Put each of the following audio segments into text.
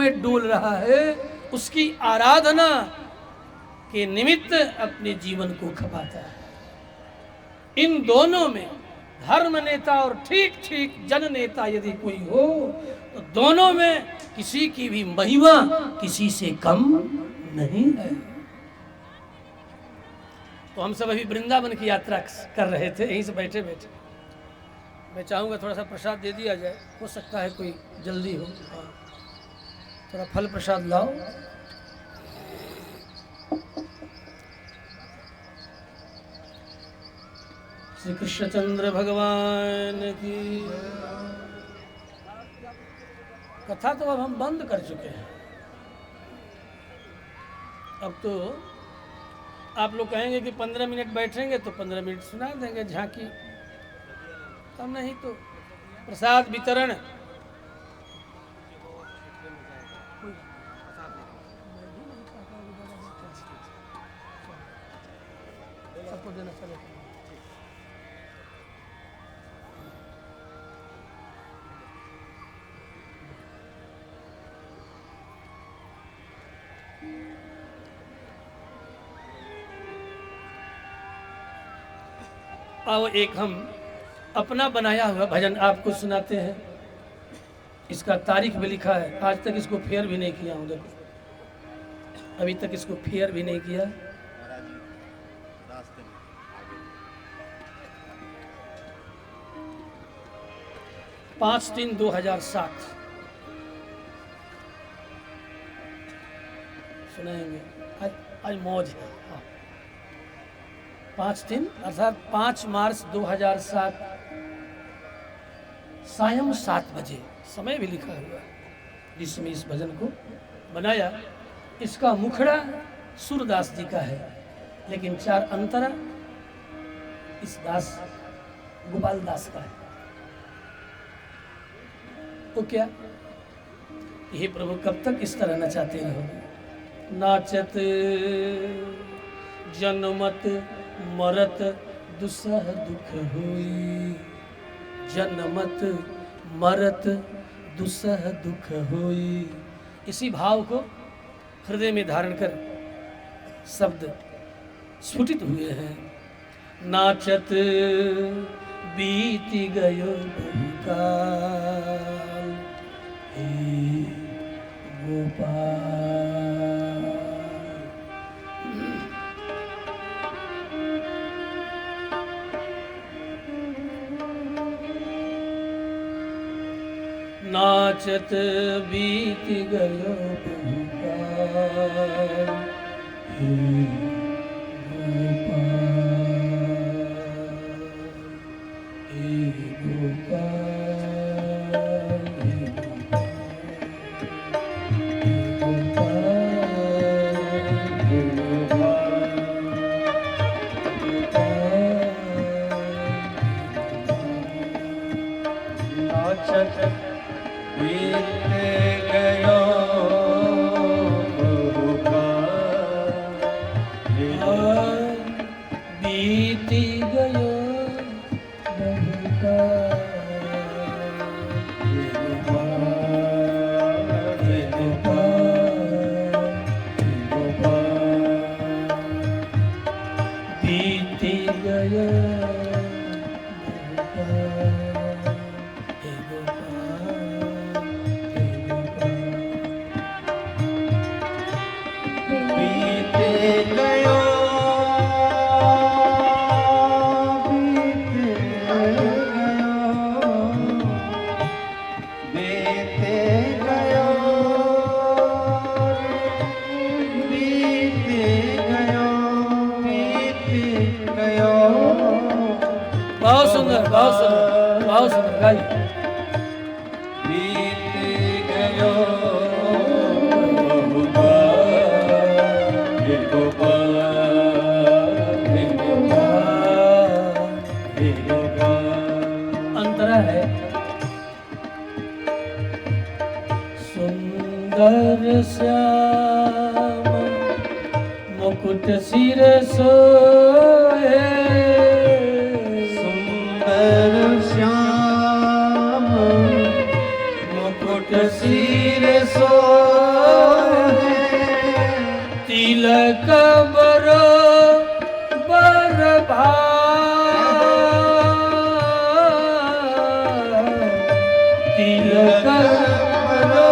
में डोल रहा है, उसकी आराधना के निमित्त अपने जीवन को खपाता है। इन दोनों में धर्म नेता और ठीक ठीक जन नेता यदि कोई हो तो दोनों में किसी की भी महिमा किसी से कम नहीं है। तो हम सब अभी वृंदावन की यात्रा कर रहे थे, यहीं से बैठे बैठे मैं चाहूँगा थोड़ा सा प्रसाद दे दिया जाए, हो सकता है कोई जल्दी हो। हाँ, थोड़ा फल प्रसाद लाओ। श्री कृष्णचंद्र भगवान की कथा तो अब हम बंद कर चुके हैं। अब तो आप लोग कहेंगे कि 15 मिनट बैठेंगे तो 15 मिनट सुना देंगे झांकी, तब नहीं तो प्रसाद वितरण। सबको देना चलेगा। आओ एक हम अपना बनाया हुआ भजन आपको सुनाते हैं। इसका तारीख भी लिखा है, आज तक इसको फेयर भी नहीं किया हूँ। देखो अभी तक इसको फेयर भी नहीं किया। पाँच 3/2007 सुनाएंगे। आज मौज है। हाँ, 5 अर्थात 5 मार्च 2007 सायं 7 बजे, समय भी लिखा हुआ है जिसमें इस भजन को बनाया। इसका मुखड़ा सूरदास जी का है, लेकिन 4 अंतरा इस दास गोपाल दास का है। तो क्या हे प्रभु कब तक इस तरह नचाते रहोगे? नाचत जनमत मरत दुसह दुख हुई, जनमत मरत दुसह दुख हुई। इसी भाव को हृदय में धारण कर शब्द स्फुटित हुए हैं। नाचत बीती गयो बहुकाल, हे गोपाल। नाचत बीत गयो बहुकाल, हे गोपाल, हे गोपाल, हे बहुत सुंदर, बहुत सुंदर, बहुत सुंदर गाइए। बीत गयो हे गोपाल, हे गोपाल, हे गोपाल। अंतरा है सुंदर श्याम मुकुट सिर सोए, श्याम मुकुट सिर सोए, तिलक बरो बर तिलक बरो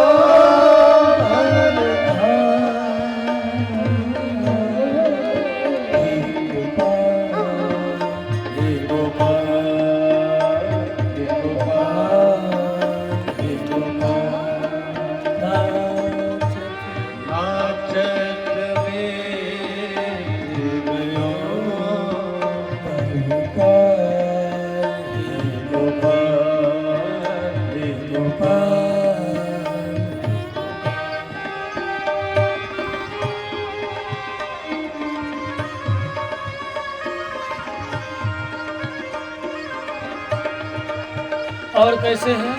और कैसे हैं?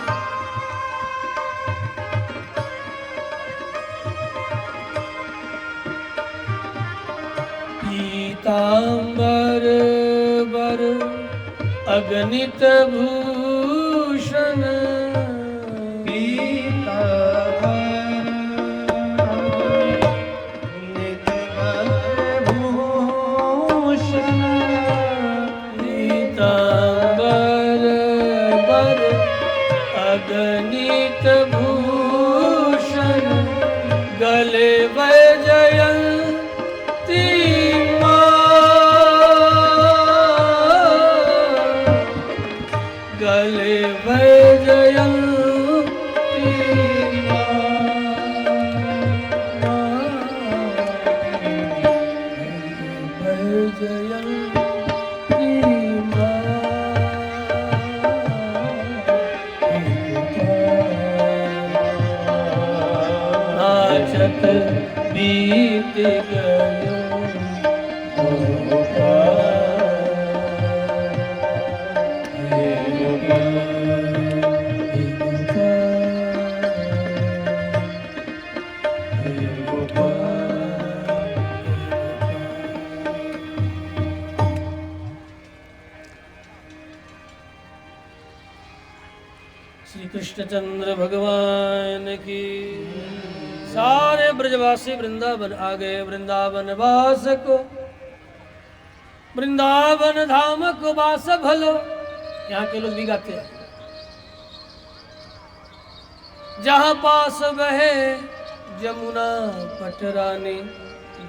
पीतांबर बर अगणित भूषण गणित भूषण गले वैजयंती गले वैजयंती बीत गयो श्री कृष्णचंद्र भगवान की। सारे ब्रजवासी वृंदावन आ गए। वृंदावन वास को वृंदावन धाम को वास भलो। यहाँ के लोग भी गाते हैं। जहाँ पास बहे जमुना पटरानी,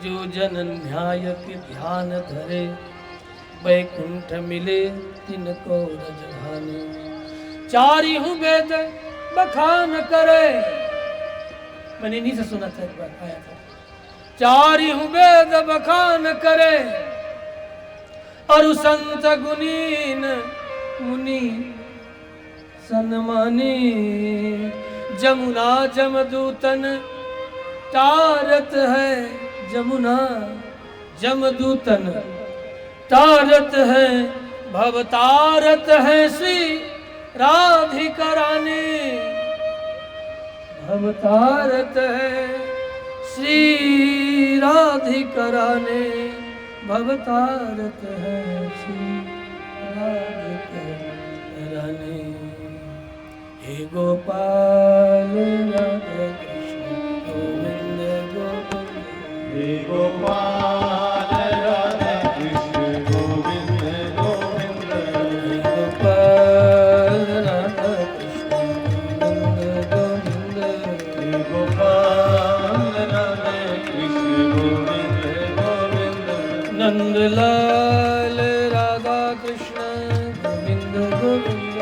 जो जन न्याय के ध्यान धरे, वैकुंठ मिले तिनको रजधानी। चारी हूँ वेद बखान करे। मैंने इन्हीं से सुना था, एक बार आया था। चारी हूँ वेद बखान करे, और संत गुनीन मुनि सन्मानी। जमुना जमदूतन तारत है, जमुना जमदूतन तारत है, भवतारत है श्री राधिका रानी। भवतारत है श्री राधिका रानी, भवतारत है श्री राधिका रानी। हे गोपाल राधा कृष्ण गोविंद गोविंद, हे गोपाल राधा कृष्ण गोविंद गोविंद, हे गोपाल राधा कृष्ण गोविंद गोविंद, हे गोपाल राधा कृष्ण गोविंद गोविंद। नंदलाल राधा कृष्ण गोविंद गोविंद,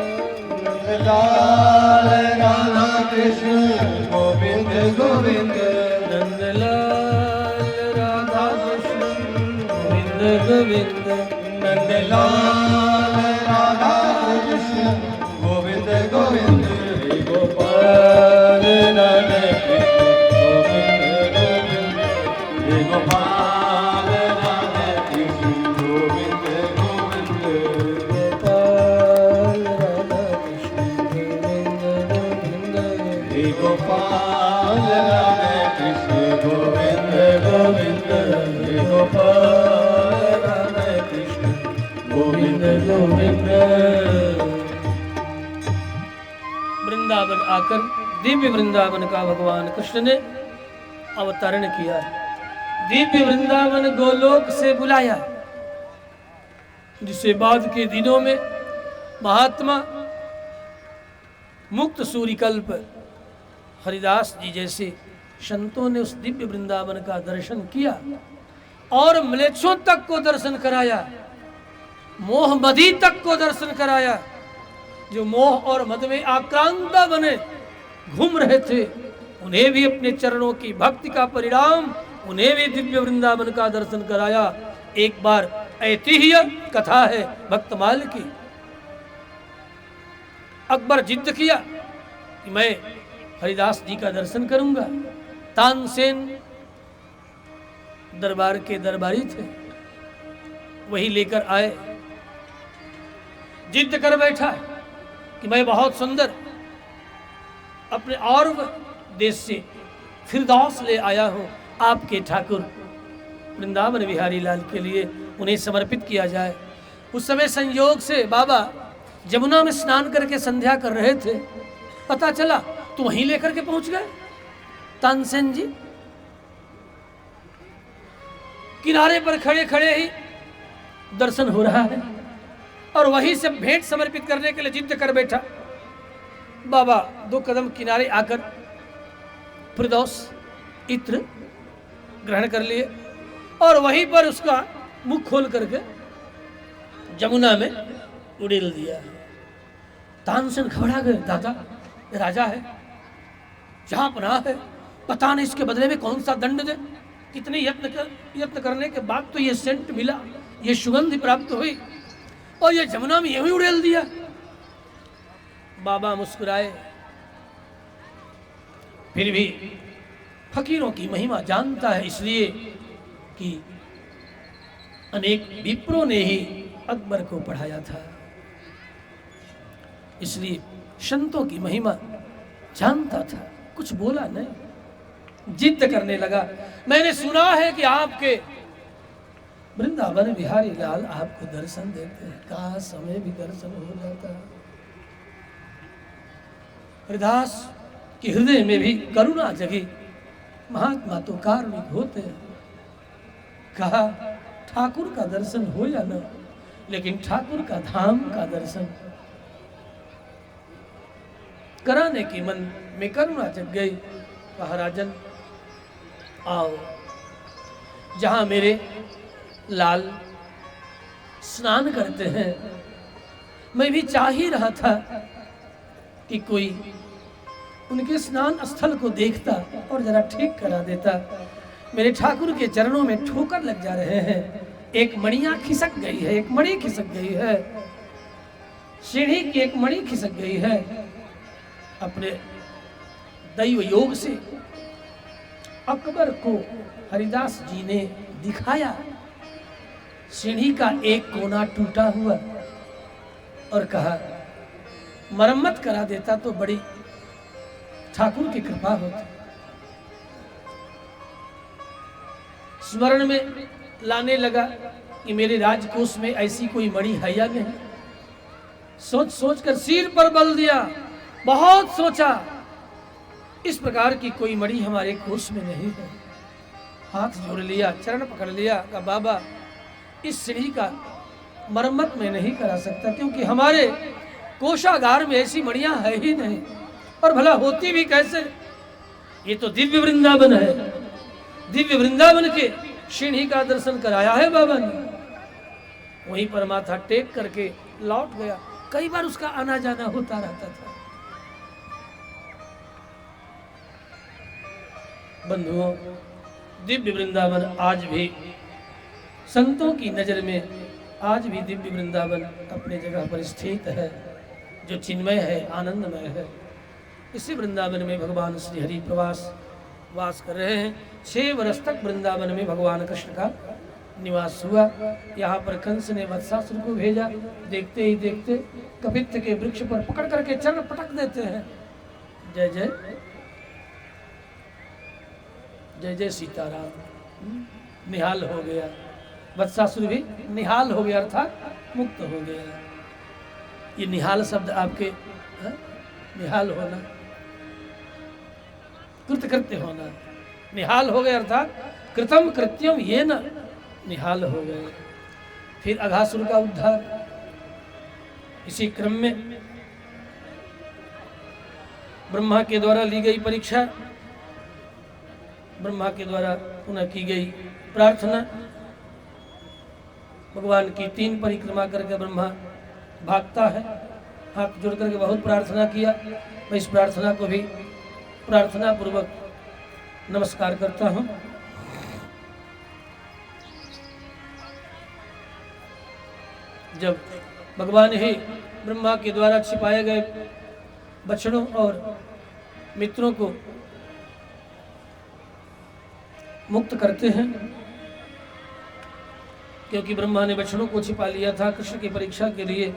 नंदलाल राधा कृष्ण गोविंद गोविंद, नंदलाल राधा कृष्ण गोविंद गोविंद, नंदलाल राधा कृष्ण गोविंद गोविंद। हे गोपाल राधा कृष्ण गोविंद गोविंद, हे गोपाल राधा कृष्ण गोविंद गोविंद, गोपाल राधा कृष्ण गोविंद गोविंद, हे गोपाल राधा कृष्ण गोविंद गोविंद, हे गोपाल राधा कृष्ण गोविंद गोविंद। वृंदावन आकर दिव्य वृंदावन का भगवान कृष्ण ने अवतरण किया। दिव्य वृंदावन गोलोक से बुलाया, जिसे बाद के दिनों में महात्मा मुक्त सूर्यकल्प हरिदास जी जैसे संतों ने उस दिव्य वृंदावन का दर्शन किया और म्लेच्छों तक को दर्शन कराया, मोह मदी तक को दर्शन कराया। जो मोह और मद में आक्रांता बने घूम रहे थे, उन्हें भी अपने चरणों की भक्ति का परिणाम, उन्हें भी दिव्य वृंदावन का दर्शन कराया। एक बार ऐतिह्य कथा है भक्तमाल की। अकबर जिद्द किया कि मैं हरिदास जी का दर्शन करूंगा। तानसेन दरबार के दरबारी थे, वही लेकर आए। जिद्द कर बैठा कि मैं बहुत सुंदर अपने और देश से फिरदौस ले आया हूं, आपके ठाकुर वृंदावन बिहारी लाल के लिए उन्हें समर्पित किया जाए। उस समय संयोग से बाबा जमुना में स्नान करके संध्या कर रहे थे, पता चला तो वहीं लेकर के पहुंच गए। तानसेन जी किनारे पर खड़े खड़े ही दर्शन हो रहा है और वहीं से भेंट समर्पित करने के लिए जिद्द कर बैठा। बाबा 2 कदम किनारे आकर फिरदौस इत्र ग्रहण कर लिए और वहीं पर उसका मुख खोल करके जमुना में उड़ेल दिया। तानसेन घबरा गए, दादा ये राजा है, जहां पनाह है, पता नहीं इसके बदले में कौन सा दंड दे। कितने यत्न करने के बाद तो ये सेंट मिला, ये सुगंध प्राप्त हुई और ये जमुना में यूं उड़ेल दिया। बाबा मुस्कुराए, फिर भी फकीरों की महिमा जानता है, इसलिए कि अनेक विप्रों ने ही अकबर को पढ़ाया था, इसलिए संतों की महिमा जानता था। कुछ बोला नहीं, जिद्द करने लगा। मैंने सुना है कि आपके वृंदावन बिहारी लाल आपको दर्शन देते हैं, कहा समय भी दर्शन हो जाता है। हरिदास के हृदय में भी करुणा जगी, महात्मा तो कारुणिक होते हैं। कहा ठाकुर का दर्शन हो या न, लेकिन ठाकुर का धाम का दर्शन कराने की मन में करुणा जग गई। कहा राजन आओ, जहां मेरे लाल स्नान करते हैं, मैं भी चाह ही रहा था कि कोई उनके स्नान स्थल को देखता और जरा ठीक करा देता। मेरे ठाकुर के चरणों में ठोकर लग जा रहे हैं, एक मणियां खिसक गई है, एक मणि खिसक गई है, सीढ़ी की एक मणि खिसक गई है। अपने दैव योग से अकबर को हरिदास जी ने दिखाया, सीढ़ी का एक कोना टूटा हुआ, और कहा मरम्मत करा देता तो बड़ी ठाकुर की कृपा होती। स्मरण में लाने लगा कि मेरे राजकोष में ऐसी कोई मणि है या नहीं। सोच सोच कर सिर पर बल दिया, बहुत सोचा, इस प्रकार की कोई मणि हमारे कोष में नहीं है। हाथ जोड़ लिया, चरण पकड़ लिया, कहा बाबा इस सीढ़ी का मरम्मत में नहीं करा सकता, क्योंकि हमारे कोषागार में ऐसी मणियां है ही नहीं, और भला होती भी कैसे। ये तो दिव्य वृंदावन है, दिव्य वृंदावन के सीढ़ी का दर्शन कराया है बाबा ने। वहीं पर माथा टेक करके लौट गया। कई बार उसका आना जाना होता रहता था। बंधुओं, दिव्य वृंदावन आज भी संतों की नजर में, आज भी दिव्य वृंदावन अपने जगह पर स्थित है, जो चिन्मय है, आनंदमय है। इसी वृंदावन में भगवान श्री हरि प्रवास वास कर रहे हैं। 6 वर्ष तक वृंदावन में भगवान कृष्ण का निवास हुआ। यहाँ पर कंस ने वत्सासुर को भेजा, देखते ही देखते कपित्थ के वृक्ष पर पकड़ करके चरण पटक देते हैं। जय जय जय जय सीताराम। निहाल हो गया, वत्सासुर भी निहाल हो गया, अर्थात मुक्त हो गया। ये निहाल शब्द आपके निहाल होना, कृतकृत्य होना, निहाल हो गए, अर्थात कृतम कृत्यम ये न निहाल हो गए। फिर अघासुर का उद्धार। इसी क्रम में ब्रह्मा के द्वारा ली गई परीक्षा, ब्रह्मा के द्वारा पुनः की गई प्रार्थना, भगवान की 3 परिक्रमा करके ब्रह्मा भागता है, हाथ जोड़ करके बहुत प्रार्थना किया। मैं इस प्रार्थना को भी प्रार्थना पूर्वक नमस्कार करता हूँ। जब भगवान ही ब्रह्मा के द्वारा छिपाए गए बछड़ों और मित्रों को मुक्त करते हैं, क्योंकि ब्रह्मा ने बछड़ों को छिपा लिया था कृष्ण की परीक्षा के लिए,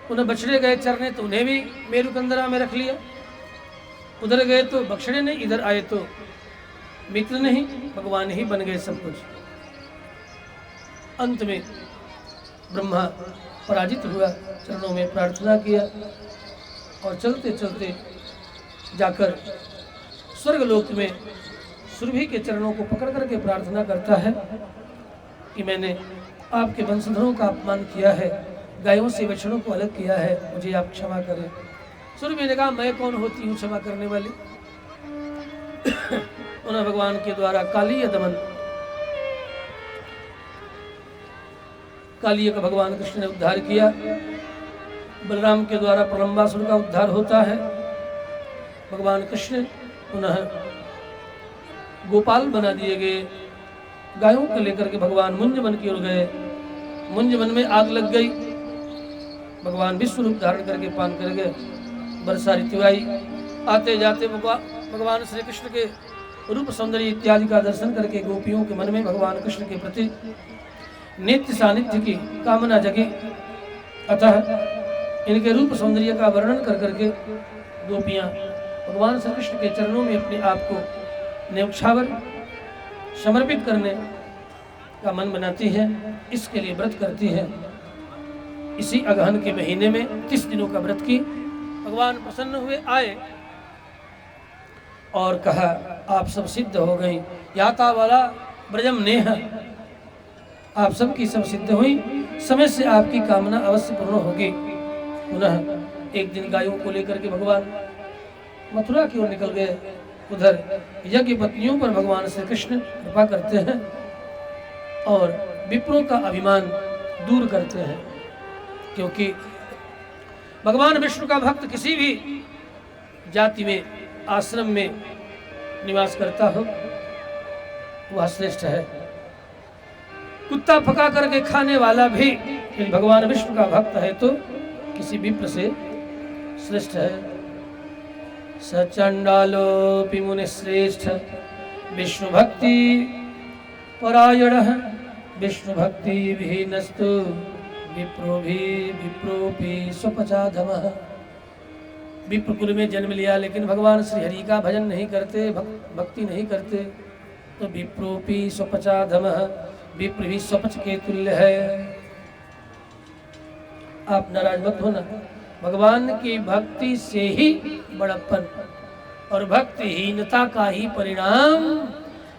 उन्हें बछड़े गए चरने तो उन्हें भी मेरुकंदरा में रख लिया, उधर गए तो बछड़े नहीं, इधर आए तो मित्र नहीं, भगवान ही बन गए सब कुछ। अंत में ब्रह्मा पराजित हुआ, चरणों में प्रार्थना किया और चलते चलते जाकर स्वर्गलोक में सुरभि के चरणों को पकड़ करके प्रार्थना करता है कि मैंने आपके वंशधरों का अपमान किया है, गायों से बछड़ों को अलग किया है, मुझे आप क्षमा करें। सुरभि ने कहा मैं कौन होती हूँ क्षमा करने वाली। उन्हें भगवान के द्वारा कालीय दमन, कालीय का भगवान कृष्ण ने उद्धार किया। बलराम के द्वारा प्रलंबासुर का उद्धार होता है। भगवान कृष्ण पुनः गोपाल बना दिए गए, गायों को लेकर के भगवान मुंज वन की ओर गए। मुंज वन में आग लग गई, भगवान विश्व रूप धारण करके पान कर गए। वर्षा ऋतु आई, आते जाते भगवान श्री कृष्ण के रूप सौंदर्य इत्यादि का दर्शन करके गोपियों के मन में भगवान कृष्ण के प्रति नित्य सानिध्य की कामना जगी। अतः इनके रूप सौंदर्य का वर्णन कर करके गोपियां भगवान श्री कृष्ण के चरणों में अपने आप को न्यौछावर समर्पित करने का मन बनाती है, इसके लिए व्रत करती है। इसी अगहन के महीने में 30 दिनों का व्रत की। भगवान प्रसन्न हुए, आए और कहा आप सब सिद्ध हो गई, याता वाला ब्रजम नेह, आप सबकी सब सिद्ध हुई, समय से आपकी कामना अवश्य पूर्ण होगी। पुनः एक दिन गायों को लेकर के भगवान मथुरा की ओर निकल गए। उधर यज्ञ पत्नियों पर भगवान श्री कृष्ण कृपा करते हैं और विप्रों का अभिमान दूर करते हैं, क्योंकि भगवान विष्णु का भक्त किसी भी जाति में, आश्रम में निवास करता हो वह श्रेष्ठ है। कुत्ता पका करके खाने वाला भी यदि भगवान विष्णु का भक्त है तो किसी विप्र से श्रेष्ठ है। सचंडालोपि मुनि श्रेष्ठ विष्णु भक्ति परायण, विष्णु भक्ति विहीनस्तु विप्रोपि स्वपचाधमः। विप्र कुल में जन्म लिया लेकिन भगवान श्री हरि का भजन नहीं करते, भक्ति नहीं करते, तो विप्रोपि स्वपचाधमः, विप्र भी स्वपच के तुल्य है। आप नाराज मत होना, भगवान की भक्ति से ही बड़प्पन और भक्तिहीनता का ही परिणाम।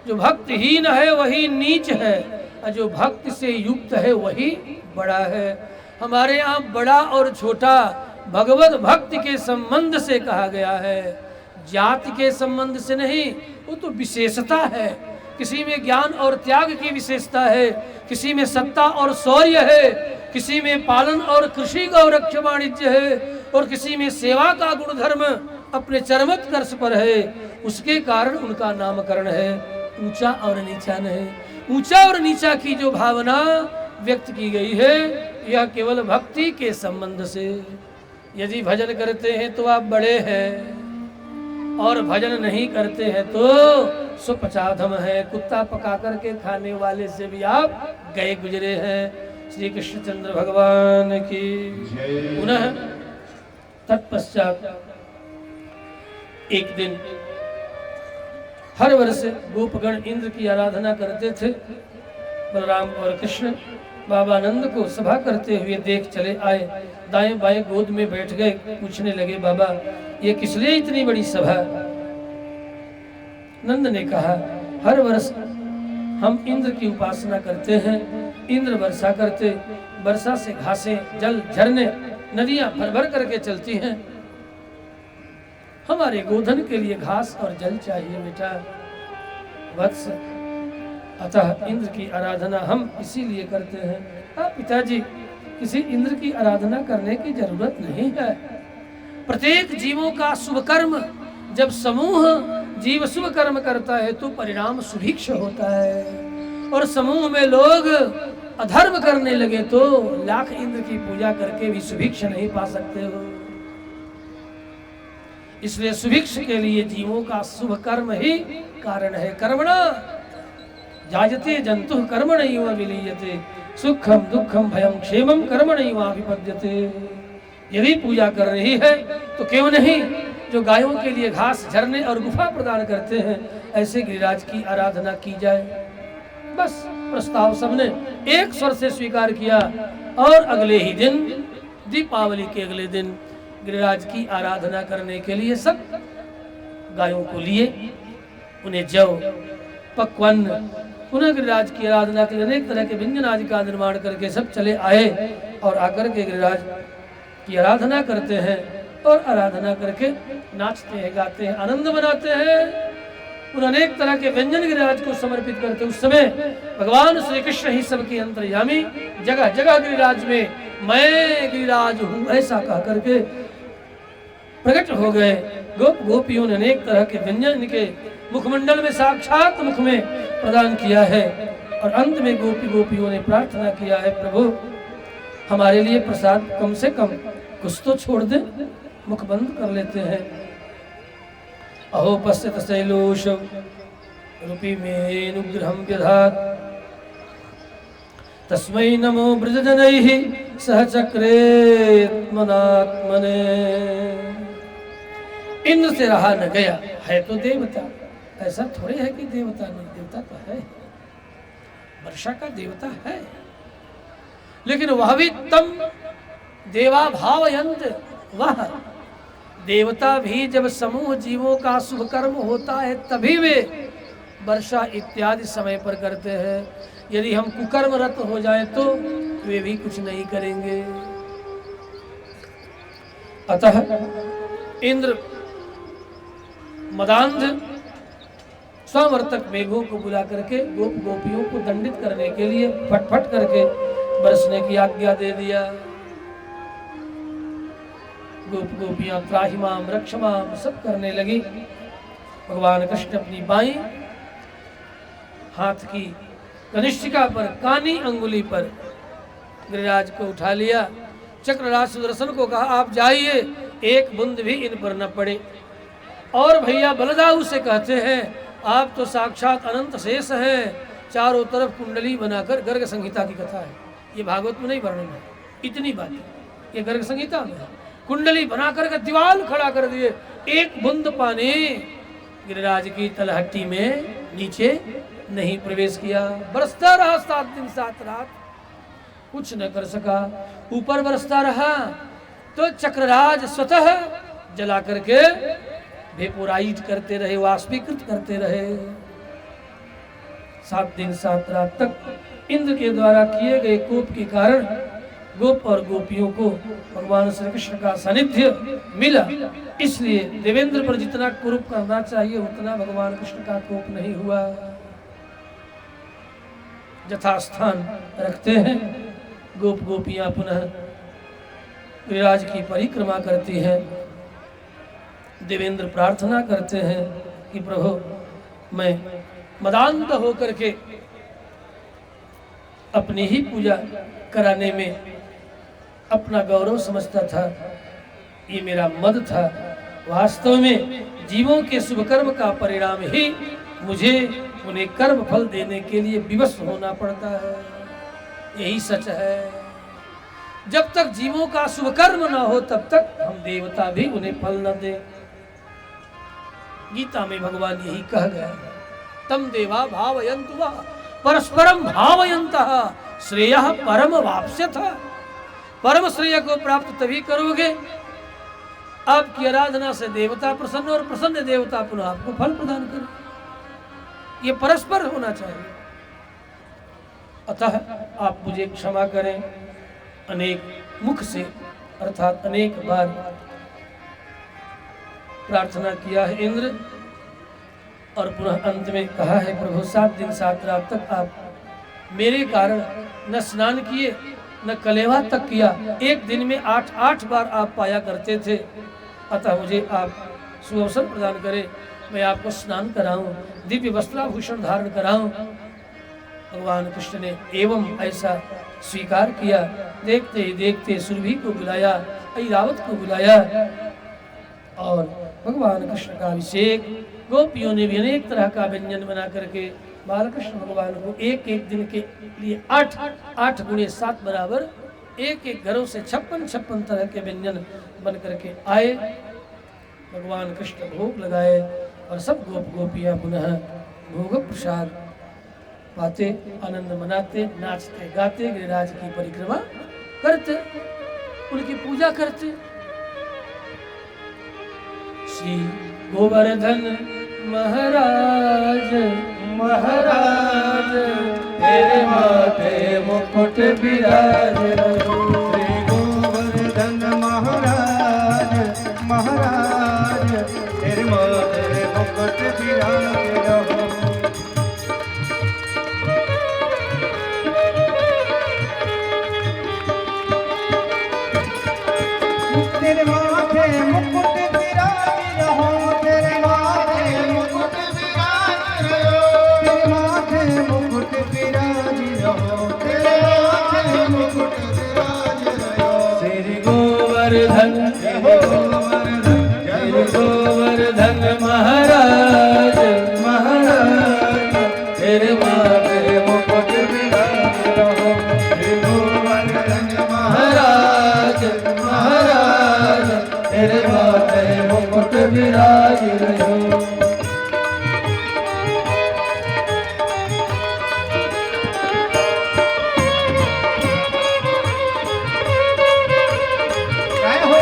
जो भक्तिहीन है वही नीच है और जो भक्ति से युक्त है वही बड़ा है। हमारे यहाँ बड़ा और छोटा भगवत भक्ति के संबंध से कहा गया है, जाति के संबंध से नहीं। वो तो विशेषता है, किसी में ज्ञान और त्याग की विशेषता है, किसी में सत्ता और शौर्य है, किसी में पालन और कृषि गौरक्ष वाणिज्य है, और किसी में सेवा का गुण धर्म अपने चरमोत्कर्ष पर है। उसके कारण उनका नामकरण है। ऊंचा और नीचा नहीं, ऊंचा और नीचा की जो भावना व्यक्त की गई है यह केवल भक्ति के संबंध से। यदि भजन करते हैं तो आप बड़े हैं और भजन नहीं करते हैं तो सुपचाधम है, कुत्ता पका करके खाने वाले से भी आप गए गुजरे हैं। श्री कृष्णचंद्र भगवान की पुनः तत्पश्चात एक दिन हर वर्ष गोपगण इंद्र की आराधना करते थे। बलराम और कृष्ण बाबा नंद को सभा करते हुए देख चले आए, दाएं बाएं गोद में बैठ गए, पूछने लगे बाबा ये किस लिए इतनी बड़ी सभा। नंद ने कहा हर वर्ष हम इंद्र की उपासना करते हैं, इंद्र वर्षा करते, वर्षा से घासें, जल, झरने, नदियां भर भर करके चलती हैं। हमारे गोधन के लिए घास और जल चाहिए बेटा वत्स, अतः इंद्र की आराधना हम इसीलिए करते हैं। पिताजी, किसी इंद्र की आराधना करने की जरूरत नहीं है। प्रत्येक जीवों का शुभ कर्म, जब समूह जीव शुभ कर्म करता है तो परिणाम सुभिक्ष होता है, और समूह में लोग अधर्म करने लगे तो लाख इंद्र की पूजा करके भी सुभिक्ष नहीं पा सकते हो। इसलिए सुभिक्ष के लिए जीवों का शुभ कर्म ही कारण है। कर्मणा जायते जंतु कर्मणैव विलीयते, सुखम दुखम भयम क्षेमम कर्मणैव विपद्यते। यदि पूजा कर रही है तो क्यों नहीं जो गायों के लिए घास, झरने और गुफा प्रदान करते हैं, ऐसे गिरिराज की आराधना की जाए। बस प्रस्ताव सबने एक स्वर से स्वीकार किया, और अगले ही दिन, दीपावली के अगले दिन, गिरिराज की आराधना करने के लिए सब गायों को लिए, उन्हें जौ, पकवान, पुनः गिरिराज की आराधना के लिए अनेक तरह के व्यंजन आदि का निर्माण करके सब चले आए, और आकर के गिरिराज की आराधना करते हैं, और आराधना करके नाचते हैं, गाते हैं, आनंद मनाते हैं, और अनेक तरह के व्यंजन गिरिराज को समर्पित करते। उस समय भगवान श्री कृष्ण ही सबके अंतर्यामी, जगह जगह गिरिराज में मैं गिरिराज हूँ ऐसा कह करके प्रकट हो गए। गोपियों ने अनेक तरह के व्यंजन इनके मुखमंडल में, साक्षात मुख में प्रदान किया है, और अंत में गोपियों ने प्रार्थना किया है, प्रभु हमारे लिए प्रसाद कम से कम कुछ तो छोड़ दे। मुख बंद कर लेते हैं। अहो पश्यत शैलोष रूपी मेनुग्रहं व्यधात्, तस्मै नमो ब्रजजनैः सह चक्रेत्मनात्मने। इंद्र से रहा न गया, है तो देवता, ऐसा थोड़े है कि देवता नहीं, देवता तो है, वर्षा का देवता है, लेकिन वह भी तम देवा भावयंत, वह देवता भी जब समूह जीवों का शुभ कर्म होता है तभी वे वर्षा इत्यादि समय पर करते हैं। यदि हम कुकर्मरत हो जाएं तो वे भी कुछ नहीं करेंगे। अतः इंद्र मदांध स्ववर्तक मेघों को बुला करके गोपियों को दंडित करने के लिए फटफट करके बरसने की आज्ञा दे दिया। गोपियां त्राहिमाम रक्षमाम सब करने लगी। भगवान कृष्ण अपनी बाईं हाथ की कनिष्ठिका पर, कानी अंगुली पर गिरिराज को उठा लिया। चक्रराज सुदर्शन को कहा, आप जाइए, एक बूंद भी इन पर न पड़े। और भैया बलदाऊ से कहते हैं, आप तो साक्षात अनंत शेष हैं, चारों तरफ कुंडली बनाकर, गर्ग संहिता की कथा है, ये भागवत में नहीं वर्णन है, इतनी बात है, ये गर्ग संहिता में है। कुंडली बनाकर के दीवाल खड़ा कर दिए, एक बूंद पानी गिरिराज की तलहट्टी में नीचे नहीं प्रवेश किया। बरसता रहा 7 दिन 7 रात, कुछ न कर सका। ऊपर बरसता रहा तो चक्रराज स्वतः जला करके वेपोराइज करते रहे, वाष्पीकृत करते रहे। 7 दिन 7 रात तक इंद्र के द्वारा किए गए कोप के कारण गोप और गोपियों को भगवान श्री कृष्ण का सानिध्य मिला। इसलिए देवेंद्र पर जितना कुरूप करना चाहिए उतना भगवान कृष्ण का कोप नहीं हुआ। यथास्थान रखते हैं। गोप गोपियां पुनः गिरिराज की परिक्रमा करती हैं। देवेंद्र प्रार्थना करते हैं कि प्रभु, मैं मदान्ध होकर के अपनी ही पूजा कराने में अपना गौरव समझता था, ये मेरा मद था। वास्तव में जीवों के शुभ कर्म का परिणाम ही मुझे उन्हें कर्म फल देने के लिए विवश होना पड़ता है। यही सच है। जब तक जीवों का शुभ कर्म न हो तब तक हम देवता भी उन्हें फल न दे। गीता में भगवान यही कह गया, तम देवा भावयन्तु वा परस्परम भावयन्तः श्रेयः परम वाप्स्यथः। परम श्रेय को प्राप्त तभी करोगे आपकी आराधना से देवता प्रसन्न, और प्रसन्न देवता पुनः आपको फल प्रदान करे। ये परस्पर होना चाहिए। अतः आप मुझे क्षमा करें, अनेक मुख से अर्थात अनेक बार प्रार्थना किया है इंद्र, और पुनः अंत में कहा है प्रभु 7 दिन 7 रात तक आप मेरे कारण न स्नान किए न कलेवा तक किया, एक दिन में 8 बार आप पाया करते थे। अतः मुझे आप सुअवसर प्रदान करें, मैं आपको स्नान कराऊं, दिव्य वस्त्राभूषण धारण कराऊं। भगवान कृष्ण ने एवं ऐसा स्वीकार किया। देखते ही देखते सुरभि को बुलाया, ऐरावत को बुलाया, और भगवान कृष्ण का अभिषेक। गोपियों ने भी अनेक तरह का व्यंजन बना करके बालकृष्ण भगवान को एक एक दिन के लिए 8 गुणे 7 बराबर एक एक घरों से 56 तरह के व्यंजन बन करके आए। भगवान कृष्ण भोग लगाए और सब गोप गोपियां पुनः भोग प्रसाद पाते, आनंद मनाते, नाचते गाते, गिरिराज की परिक्रमा करते, उनकी पूजा करते। श्री गोवर्धन महाराज महाराज तेरे माथे मुकुट विराज रहो। श्री गोवर्धन महाराज महाराज तेरे माथे मुकुट विराज रहो। तेरे माथे मुकुट विराज रहो, तेरे माथे मुकुट विराज रहो, तेरे माथे मुकुट विराज रहो, तेरे माथे मुकुट विराज रहो। श्री गोवर्धन श्री गोवर्धन महाराज महाराज तेरे माथे मुकुट विराज रहो। श्री गोवर्धन महाराज महाराज तेरे माथे मुकुट विराज रहो। जय हो।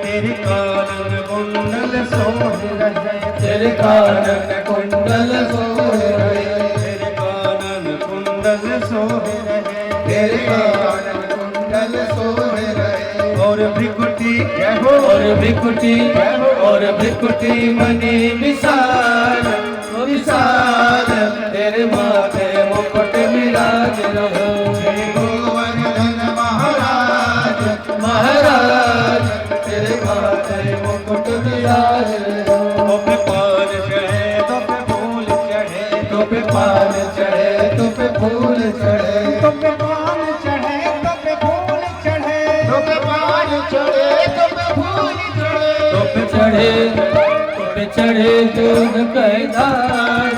तेरे कानन कुंडल सोह रहे, तेरे कानन कुंडल सोहे रहे, तेरे कानन कुंडल सोह रहे, तेरे कानन कुंडल सोहे रहे। और भ्रिकुटी जय हो, और भ्रिकुटी और भ्रिकुटी मणि विशाल विशाल तेरे माथे मुकुट विराज रहो। श्री गोवर्धन महाराज महाराज तेरे माथे मुकुट विराज रहो। तो पे पान चढ़े तो पे फूल चढ़े, तो पे पान चढ़े तो पे फूल चढ़े, तो पे पान चढ़े तो पे फूल चढ़े, तो पे पान चढ़े तो पे फूल चढ़े, तो पे चढ़े दूध कई धार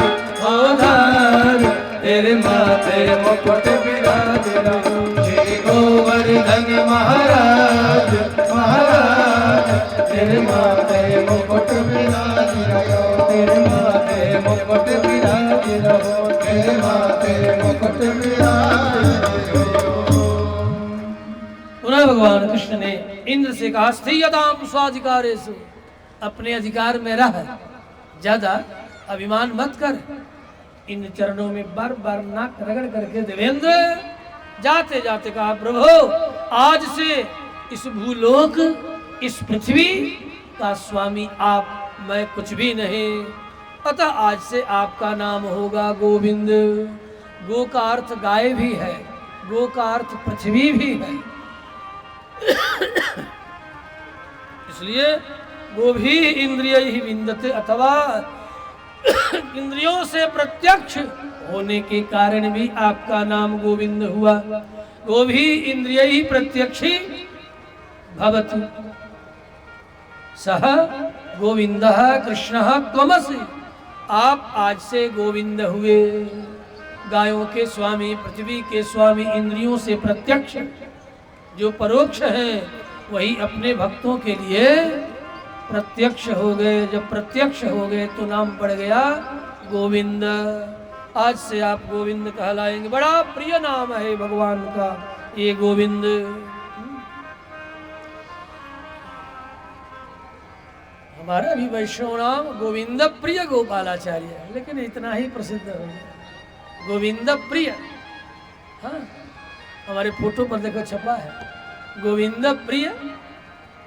ओ धार तेरे माथे मुकुट विराज रहो। श्री गोवर्धन महाराज महाराज तेरे माथे मुकुट विराज रहो। तेरे माथे मुकुट विराज रहो। तेरे माथे मुकुट विराज रहो। पुनः भगवान कृष्ण ने इंद्र से कहा स्थीयताम स्वाधिकारेषु, अपने अधिकार में रह, ज्यादा अभिमान मत कर। इन चरणों में बार बार नाक रगड़ करके देवेंद्र जाते जाते कहा प्रभु आज से इस भूलोक इस पृथ्वी का स्वामी आप, मैं कुछ भी नहीं। अतः आज से आपका नाम होगा गोविंद। गो का अर्थ गाय भी है, गो का अर्थ पृथ्वी भी है। इसलिए वो भी इंद्रिय ही विंदते, अथवा इंद्रियों से प्रत्यक्ष होने के कारण भी आपका नाम गोविंद हुआ। वो भी इंद्रिय ही प्रत्यक्षी भवति, सह गोविंद कृष्ण त्वमसि। आप आज से गोविंद हुए, गायों के स्वामी, पृथ्वी के स्वामी, इंद्रियों से प्रत्यक्ष। जो परोक्ष हैं वही अपने भक्तों के लिए प्रत्यक्ष हो गए। जब प्रत्यक्ष हो गए तो नाम पड़ गया गोविंद। आज से आप गोविंद कहलाएंगे। बड़ा प्रिय नाम है भगवान का ये गोविंद। हमारा भी वैष्णव नाम गोविंद प्रिय गोपालाचार्य है, लेकिन इतना ही प्रसिद्ध हो गया गोविंद प्रिय। हाँ, हमारे फोटो पर देखो छपा है गोविंद प्रिय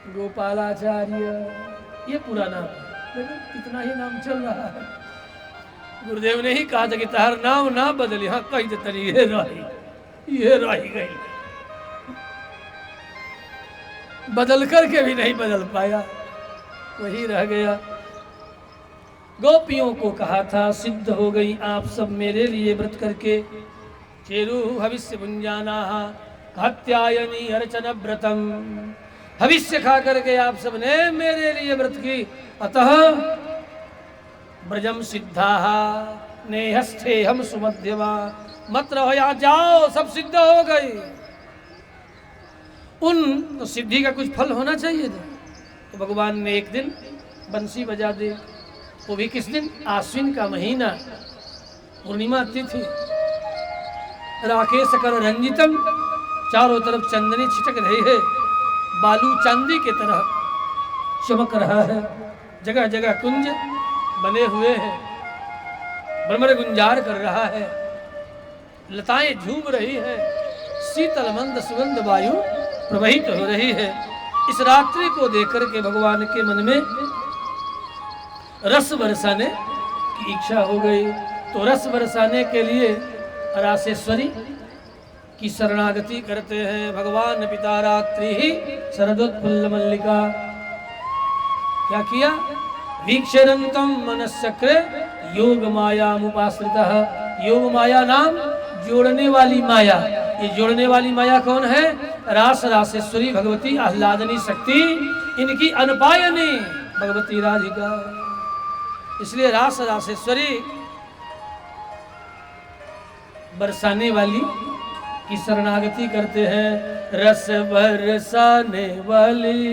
गोपालाचार्य, ये पूरा नाम है, लेकिन इतना ही नाम चल रहा है। गुरुदेव ने ही कहा था कि तार नाम ना बदली। हाँ, कही तो तरी ये रही गई, बदल करके भी नहीं बदल पाया, वही रह गया। गोपियों को कहा था सिद्ध हो गई आप सब मेरे लिए व्रत करके। चेरु हविष्य भुंजाना हत्यायनी अर्चन व्रतम, हविष्य खा करके आप सब ने मेरे लिए व्रत की। अतः ब्रजम सिद्धा नेहस्थे हम सुमध्यमा, मत रहो यहाँ जाओ, सब सिद्ध हो गई। उन तो सिद्धि का कुछ फल होना चाहिए था, तो भगवान ने एक दिन बंसी बजा दी। वो भी किस दिन? आश्विन का महीना, पूर्णिमा तिथि, राकेश कर रंजितम, चारों तरफ चंदनी छिटक रही है, बालू चांदी की तरह चमक रहा है, जगह जगह कुंज बने हुए हैं, भ्रमर गुंजार कर रहा है, लताएं झूम रही है, शीतल मंद सुगंध वायु प्रवाहित हो रही है। इस रात्रि को देखकर के भगवान के मन में रस बरसाने की इच्छा हो गई। तो रस बरसाने के लिए रासेश्वरी की शरणागति करते हैं। भगवान पिता रात्रि ही शरदोत्फुल्ल मल्लिका, क्या किया? वीक्षरंतम मनश्चक्र योग माया मुपाश्रितः। योग माया नाम जोड़ने वाली माया। ये जोड़ने वाली माया कौन है? रास रासेश्वरी भगवती आह्लादनी शक्ति, इनकी अनपायनी भगवती राधिका। इसलिए रास रासेश्वरी बरसाने वाली की शरणागति करते हैं। रस बरसाने वाली,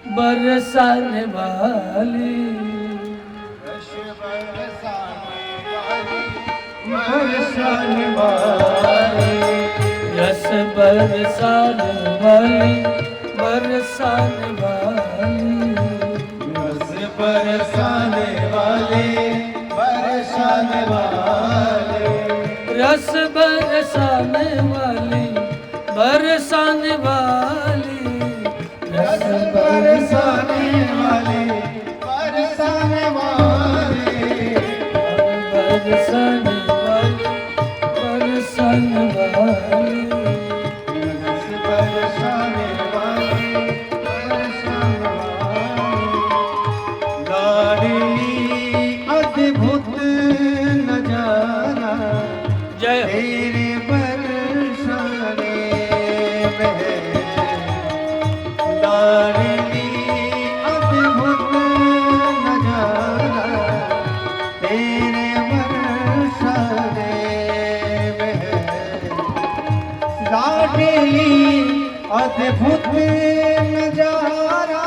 बरसाने वाली, रस बरसाने वाली, बरसाने वाली, रस बरसाने वाली, बरसाने वाली, रस बरसाने वाली, बरसाने वाली, रस बरसाने वाली, बरसाने वाली, रस बरसाने वाली, बरसाने वाली, बरसाने वाली, बरसाने वाली। रस बरसाने वाली, बरसाने वाली। लाडली अद्भुत नजारा जय हो। तेरे बरसाने में है। लाडली अद्भुत नजारा तेरे बरसाने में है। लाडली अद्भुत नजारा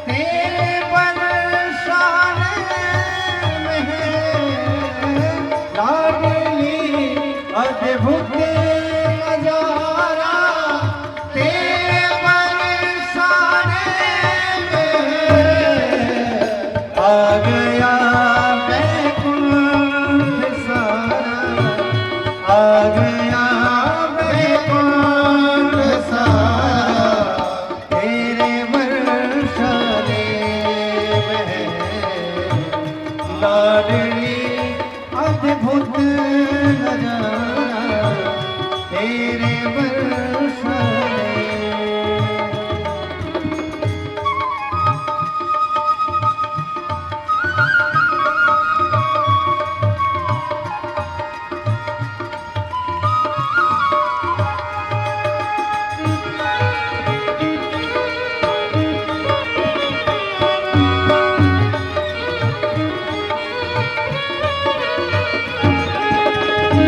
तेरे बरसाने में है। लाडली अद्भुत नजारा तेरे बरसाने में है। आ गया बैकुंठ सारा, आ गया बैकुंठ सारा तेरे बरसाने में है। लाडली अद्भुत नजारा तेरे बरसाने।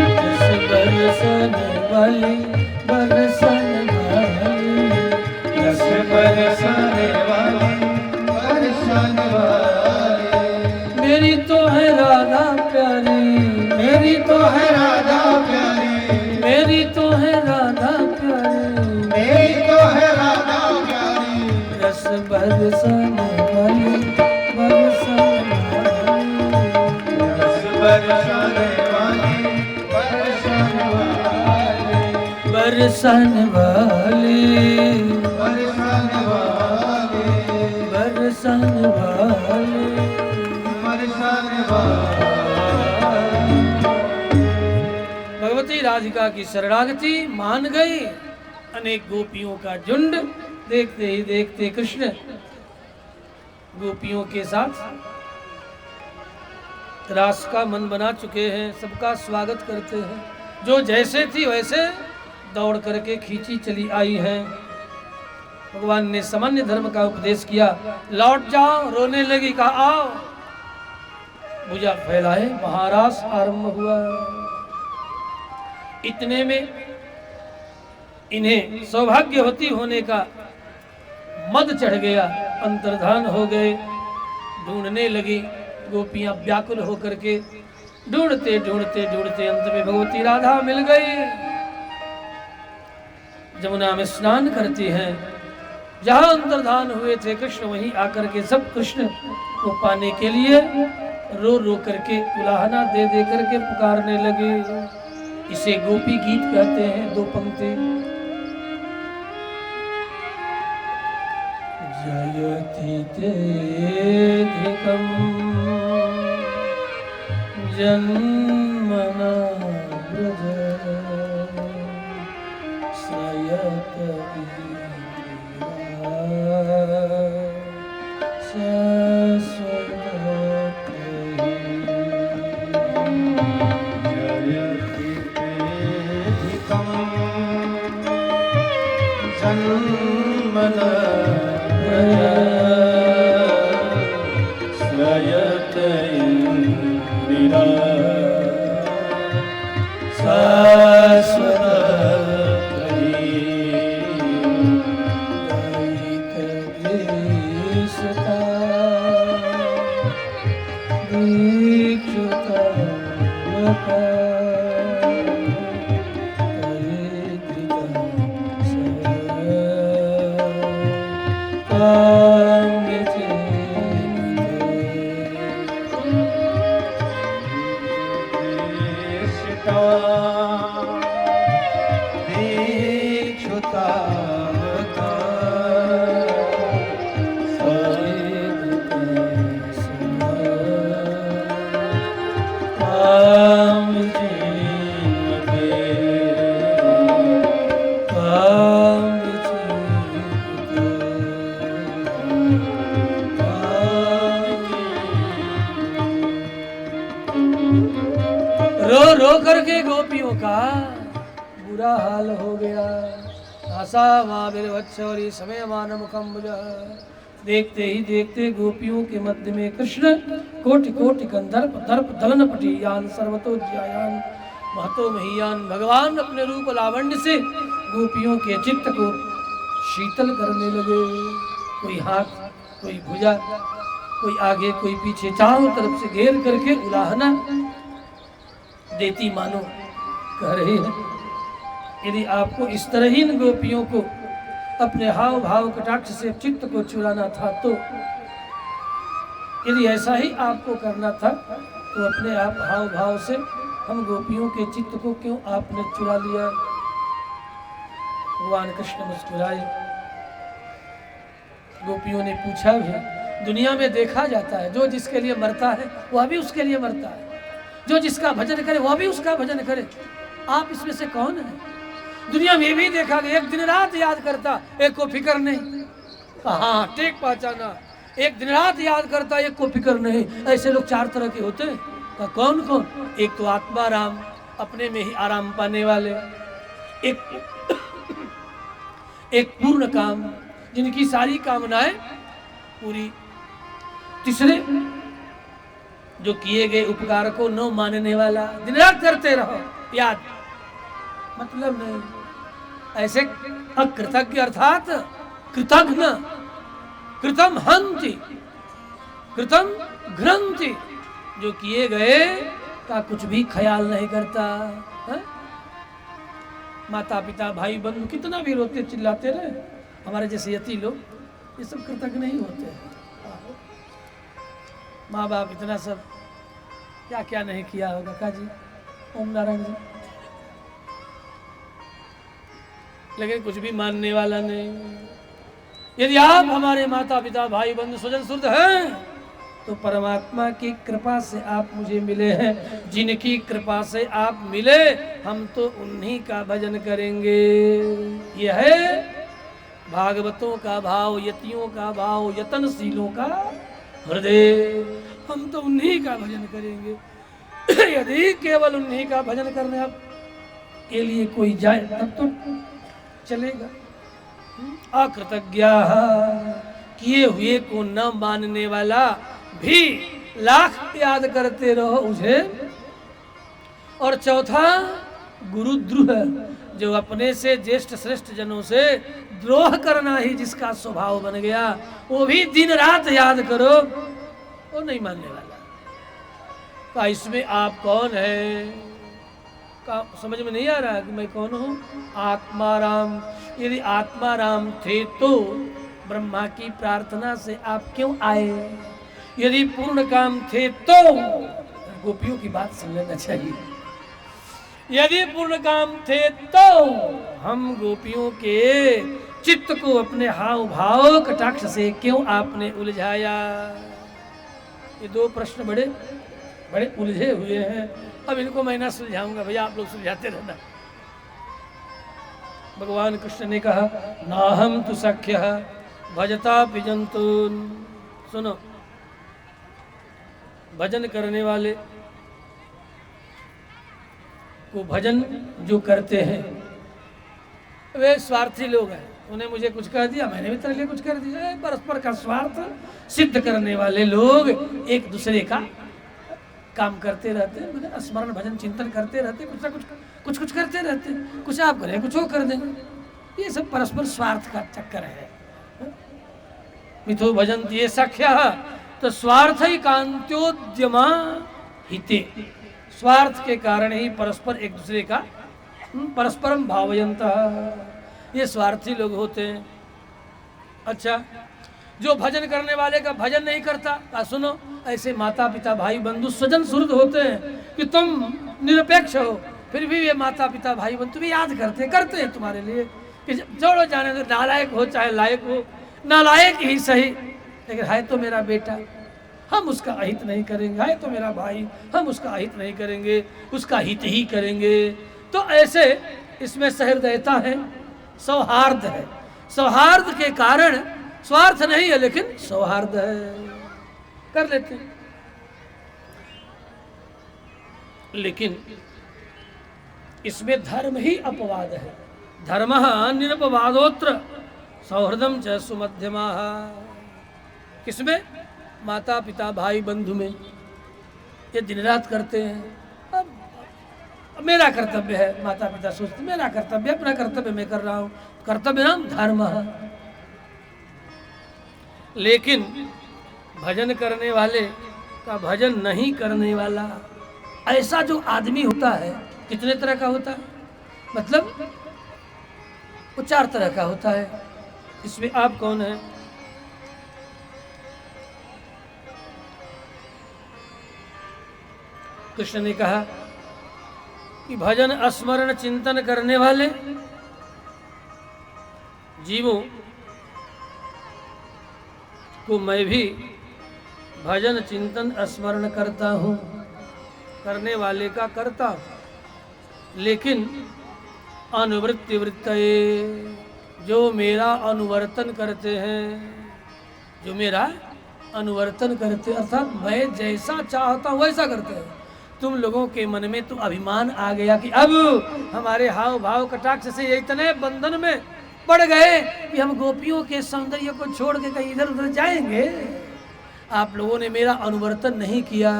रस बरसाने वाली, बरसाने वाली, रस बरसाने वाली, बरसाने वाली, मेरी तो है राधा प्यारी, बरसन वाली बरसन बरसाने वाली बरसन वाली बरसन वाली बरसन वाली बरसन वाली बरसन वाली। भगवती राधिका की शरणागति मान गई। अनेक गोपियों का झुंड देखते ही देखते कृष्ण गोपियों के साथ रास का मन बना चुके हैं, सबका स्वागत करते हैं। जो जैसे थी वैसे दौड़ करके खींची चली आई है। भगवान ने सामान्य धर्म का उपदेश किया, लौट जाओ। रोने लगी, कहा आओ। भुजा फैलाए, महारास आरंभ हुआ। इतने में इन्हें सौभाग्यवती होने का मद चढ़ गया, अंतर्धान हो गए। ढूंढने लगी गोपियां व्याकुल होकर के, ढूंढते ढूंढते ढूंढते अंत में भगवती राधा मिल गई। जमुना में स्नान करती हैं। जहां अंतर्धान हुए थे कृष्ण, वहीं आकर के सब कृष्ण को पाने के लिए रो रो करके उलाहना दे दे करके पुकारने लगे। इसे गोपी गीत कहते हैं। दो पंक्ति। जयति तेधिकं जन्मना व्रज श्रयत श्रयत इंदिरा रो रो करके गोपियों का बुरा हाल हो गया। आशा महावीरवत्सवरी समय मान मुखम बुझा। देखते ही देखते गोपियों के मध्य में कृष्ण कोटि कोटि गंधर्व दर्प दलन पटियान सर्वतो ज्यायान महतो महियान। भगवान अपने रूप लावण्य से गोपियों के चित्त को शीतल करने लगे। कोई हाथ, कोई भुजा, कोई आगे, कोई पीछे, चारों तरफ से घेर करके उलाहना देती मानो कह रही है। यदि आपको इस तरह ही इन गोपियों को अपने हाव भाव कटाक्ष से चित्त को चुराना था, तो यदि ऐसा ही आपको करना था, तो अपने आप हाव भाव से हम गोपियों के चित्त को क्यों आपने चुरा लिया? भगवान कृष्ण मुस्कुराए। गोपियों ने पूछा भी, दुनिया में देखा जाता है जो जिसके लिए मरता है वह भी उसके लिए मरता है, जो जिसका भजन करे वह भी उसका भजन करे। आप इसमें से कौन है? दुनिया में भी देखा गया, एक दिन रात याद करता, एक को फिक्र नहीं। हाँ, ठीक पहचाना, एक दिन रात याद करता, एक को फिक्र नहीं। ऐसे लोग चार तरह के होते हैं। कौन कौन? एक तो आत्मा राम, अपने में ही आराम पाने वाले। एक पूर्ण काम, जिनकी सारी कामनाएं पूरी। तीसरे, जो किए गए उपकार को न मानने वाला, दिन रात करते रहो याद, मतलब नहीं। ऐसे अकृतज्ञ अर्थात कृतघ्न, कृतम हन्ति कृतम घ्नन्ति, जो किए गए का कुछ भी ख्याल नहीं करता है? माता पिता भाई बंधु कितना भी रोते चिल्लाते रहे, हमारे जैसे यति लोग ये सब कृतज्ञ नहीं होते हैं। माँ बाप इतना सब क्या क्या नहीं किया होगा का जी, ओम नारायण जी, लेकिन कुछ भी मानने वाला नहीं। यदि आप हमारे माता पिता भाई बंधु स्वजन सुहृद हैं तो परमात्मा की कृपा से आप मुझे मिले हैं। जिनकी कृपा से आप मिले हम तो उन्हीं का भजन करेंगे। यह है भागवतों का भाव, यतियों का भाव, यतनशीलों का हृदय। हम तो उन्हीं का भजन करेंगे। यदि केवल उन्हीं का भजन करने के लिए कोई जाए तब तो चलेगा। अकृतज्ञ किए हुए को न मानने वाला भी लाख याद करते रहो मुझे। और चौथा गुरुद्रोह, जो अपने से ज्येष्ठ श्रेष्ठ जनों से द्रोह करना ही जिसका स्वभाव बन गया, वो भी दिन रात याद करो, वो नहीं मानने वाला। का इसमें आप कौन है का समझ में नहीं आ रहा कि मैं कौन हूँ? आत्माराम। यदि आत्माराम थे तो ब्रह्मा की प्रार्थना से आप क्यों आए? यदि पूर्ण काम थे तो गोपियों की बात सुन लेना चाहिए। यदि पूर्ण काम थे तो हम गोपियों के चित्त को अपने हाव भाव कटाक्ष से क्यों आपने उलझाया? ये दो प्रश्न बड़े बड़े उलझे हुए हैं। अब इनको मैं ना सुलझाऊंगा, भैया आप लोग सुलझाते रहना। भगवान कृष्ण ने कहा ना हम तु सख्य भजता पिजंतून। सुनो, भजन करने वाले को भजन जो करते हैं वे स्वार्थी लोग हैं। उन्हें मुझे कुछ कह दिया, मैंने भी तेरे लिए कुछ कर दिया। परस्पर का स्वार्थ सिद्ध करने वाले लोग एक दूसरे का काम करते रहते हैं, मतलब स्मरण भजन चिंतन करते रहते, कुछ ना कुछ करते रहते, कुछ आप करें कुछ वो कर देंगे। ये सब परस्पर स्वार्थ का चक्कर है। मिथो भजन ये सख्य तो स्वार्थ ही कांत्योद्यमा हिते। स्वार्थ के कारण ही परस्पर एक दूसरे का परस्परम भावयंतः, ये स्वार्थी लोग होते हैं। अच्छा, जो भजन करने वाले का भजन नहीं करता, सुनो, ऐसे माता पिता भाई बंधु स्वजन सुहृद होते हैं कि तुम निरपेक्ष हो, फिर भी ये माता पिता भाई बंधु तुम्हें याद करते हैं तुम्हारे लिए कि जोड़ो जाने दो, नालायक हो चाहे लायक हो, नालायक ही सही, लेकिन है तो मेरा बेटा, हम उसका अहित नहीं करेंगे। है तो मेरा भाई, हम उसका अहित नहीं करेंगे, उसका हित ही करेंगे। तो ऐसे इसमें सहृदयता है, सौहार्द है। सौहार्द के कारण स्वार्थ नहीं है लेकिन सौहार्द है, कर लेते हैं। लेकिन इसमें धर्म ही अपवाद है। धर्म निरपवादोत्र सौहृदम च सुमध्यमा। किसमें? माता पिता भाई बंधु में। ये दिन रात करते हैं। अब मेरा कर्तव्य है, माता पिता सोचते मेरा कर्तव्य, अपना कर्तव्य मैं कर रहा हूँ, कर्तव्य नाम धर्म। लेकिन भजन करने वाले का भजन नहीं करने वाला, ऐसा जो आदमी होता है, कितने तरह का होता है? मतलब वो 4 तरह का होता है। इसमें आप कौन है? कृष्ण ने कहा कि भजन स्मरण चिंतन करने वाले जीवों को मैं भी भजन चिंतन स्मरण करता हूँ, करने वाले का करता हूँ। लेकिन अनुवृत्ति वृत्तये, जो मेरा अनुवर्तन करते हैं, जो मेरा अनुवर्तन करते, अर्थात मैं जैसा चाहता हूँ वैसा करते हैं। तुम लोगों के मन में तो अभिमान आ गया कि अब हमारे हाव भाव कटाक्ष से इतने बंधन में पड़ गए कि हम गोपियों के सौंदर्य को छोड़ के कहीं इधर उधर जाएंगे। आप लोगों ने मेरा अनुवर्तन नहीं किया।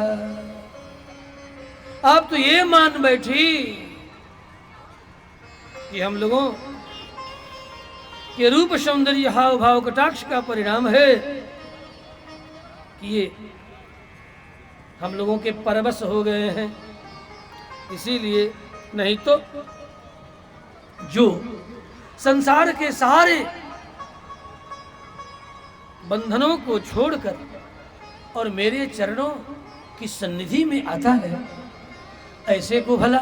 आप तो ये मान बैठी कि हम लोगों के रूप सौंदर्य हाव भाव कटाक्ष का परिणाम है कि ये हम लोगों के परवश हो गए हैं। इसीलिए, नहीं तो जो संसार के सारे बंधनों को छोड़कर और मेरे चरणों की सन्निधि में आता है, ऐसे को भला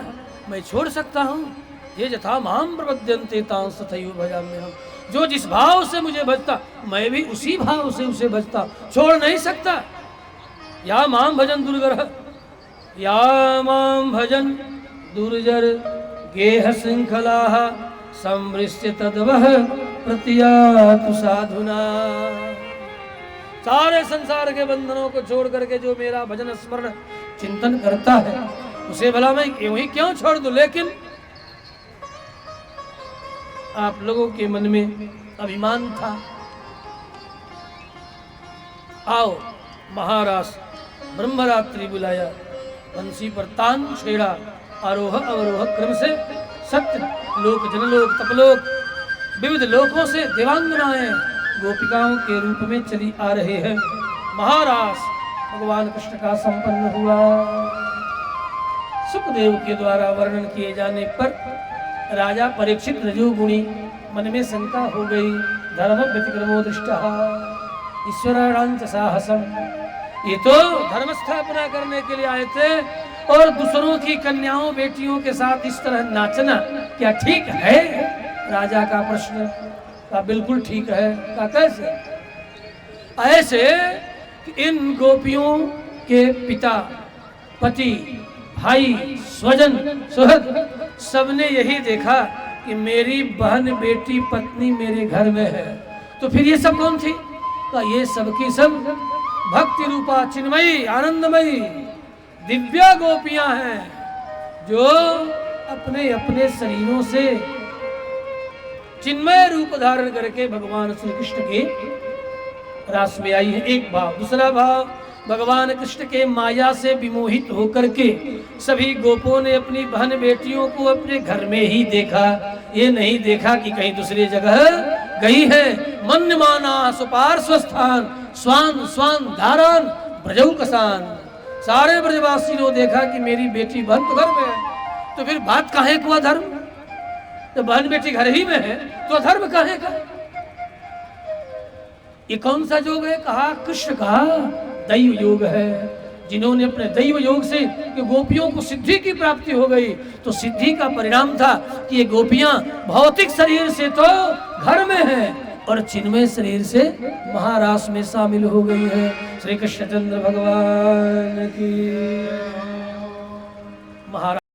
मैं छोड़ सकता हूँ? ये यथा माम प्रपद्यन्ते तां तथैव भजाम्यहम्। जो जिस भाव से मुझे भजता मैं भी उसी भाव से उसे भजता, छोड़ नहीं सकता। या माम भजन दुर्गरः, या माम भजन दुर्जर गेह श्रृंखलाः संवृष्य तद्वः प्रतियातु साधुना। सारे संसार के बंधनों को छोड़ करके जो मेरा भजन स्मरण चिंतन करता है उसे भला मैं यूं ही क्यों छोड़ दूं? लेकिन आप लोगों के मन में अभिमान था। आओ, महाराज ब्रह्मरात्रि बुलाया, बंसी पर तान छेड़ा, आरोह अवरोह क्रम से सत्य लोक जनलोक तपलोक विविध लोकों से देवांगनाएं गोपिकाओं के रूप में चली आ रहे हैं। महाराज भगवान कृष्ण का संपन्न हुआ। सुखदेव के द्वारा वर्णन किए जाने पर राजा परीक्षित रजोगुणी मन में शंका हो गई। धर्म व्यतिक्रमो दृष्टः ईश्वराणांच साहसम। ये तो धर्म स्थापना करने के लिए आए थे और दूसरों की कन्याओं बेटियों के साथ इस तरह नाचना क्या ठीक है? राजा का प्रश्न का बिल्कुल ठीक है। का कैसे? ऐसे कि इन गोपियों के पिता, पति, भाई, स्वजन, सुहृद सबने यही देखा कि मेरी बहन, बेटी, पत्नी मेरे घर में है, तो फिर ये सब कौन थी? तो ये सब की सब भक्ति रूपा चिन्मयी आनंदमयी दिव्या गोपियां हैं जो अपने अपने शरीरों से चिन्मय रूप धारण करके भगवान श्री कृष्ण के रास में आई है। एक भाव। दूसरा भाव, भगवान कृष्ण के माया से विमोहित होकर के सभी गोपों ने अपनी बहन बेटियों को अपने घर में ही देखा। ये नहीं देखा कि कहीं दूसरी जगह गई है। मन माना सुपार्श्वस्थान स्वान स्वान धारान ब्रजौ कसान। सारे ब्रजवासी ने देखा कि मेरी बेटी बहन तो घर में है, तो फिर बात काहे को अधर्म? तो बहन बेटी घर ही में है तो अधर्म काहे का? ये कौन सा योग है? कहा कृष्ण का दैव योग है। जिन्होंने अपने दैव योग से कि गोपियों को सिद्धि की प्राप्ति हो गई, तो सिद्धि का परिणाम था कि ये गोपियां भौतिक शरीर से तो घर में हैं और चिन्मय शरीर से महारास में शामिल हो गई है। श्री कृष्णचंद्र भगवान की। महाराज